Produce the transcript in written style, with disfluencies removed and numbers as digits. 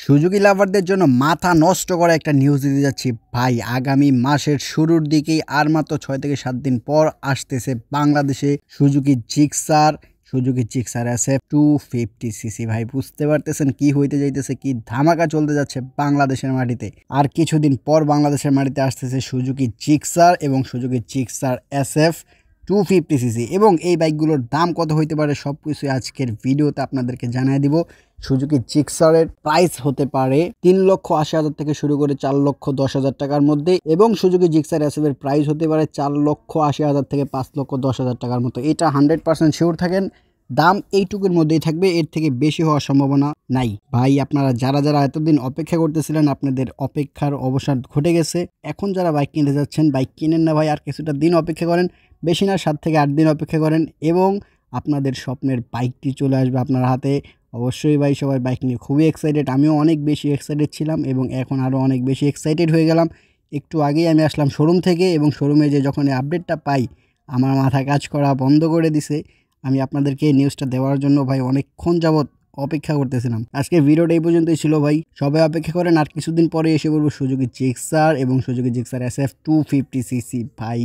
Suzuki লাভারদের জন্য মাথা নষ্ট করা একটা নিউজ দিতে যাচ্ছি ভাই। আগামী মাসের শুরুর দিকেই আর মাত্র 6 থেকে 7 দিন পর আসতেছে বাংলাদেশে সুজুকি জিক্সার SF 250cc। ভাই বুঝতে পারতেছেন কি হইতে যাইতেছে, কি ধামাকা চলতে যাচ্ছে বাংলাদেশের মাটিতে। আর কিছুদিন পর বাংলাদেশের মাটিতে আসতেছে সুজুকি জিক্সার এবং সুজুকি জিক্সার SF 250cc এবং এই বাইকগুলোর দাম কত হইতে পারে সবকিছু আজকের ভিডিওতে আপনাদেরকে জানিয়ে দিব। সুজুকি জিক্সারের প্রাইস হতে পারে 3,80,000 থেকে শুরু করে 4,10,000 টাকার মধ্যে এবং সুজুকি জিক্সার SF এর প্রাইস হতে পারে 4,80,000 থেকে 5,10,000 টাকার মতো। এটা 100% শিওর থাকেন, দাম এইটুকুর মধ্যেই থাকবে, এর থেকে বেশি হওয়ার সম্ভাবনা নাই। ভাই আপনারা যারা যারা এতদিন অপেক্ষা করতেছিলেন, আপনাদের অপেক্ষার অবসান ঘটে গেছে। এখন যারা বাইক কিনতে যাচ্ছেন, বাইক কিনেন না ভাই, আর কিছুটা দিন অপেক্ষা করেন, বেশি না 7 থেকে 8 দিন অপেক্ষা করেন এবং আপনাদের স্বপ্নের বাইকটি চলে আসবে আপনার হাতে। অবশ্যই ভাই সবাই বাইক নিয়ে খুবই এক্সাইটেড, আমিও অনেক বেশি এক্সাইটেড ছিলাম এবং এখন আরও অনেক বেশি এক্সাইটেড হয়ে গেলাম। একটু আগেই আমি আসলাম শোরুম থেকে এবং শোরুমে যে যখন এই আপডেটটা পাই আমার মাথা কাজ করা বন্ধ করে দিছে। আমি আপনাদেরকে এই নিউজটা দেওয়ার জন্য ভাই অনেকক্ষণ যাবৎ অপেক্ষা করতেছিলাম। আজকের ভিডিওটা এই পর্যন্তই ছিল ভাই, সবাই অপেক্ষা করেন, আর কিছুদিন পরে এসে বলবো সুজুকি জিক্সার এবং সুজুকি জিক্সার SF 250cc ভাই।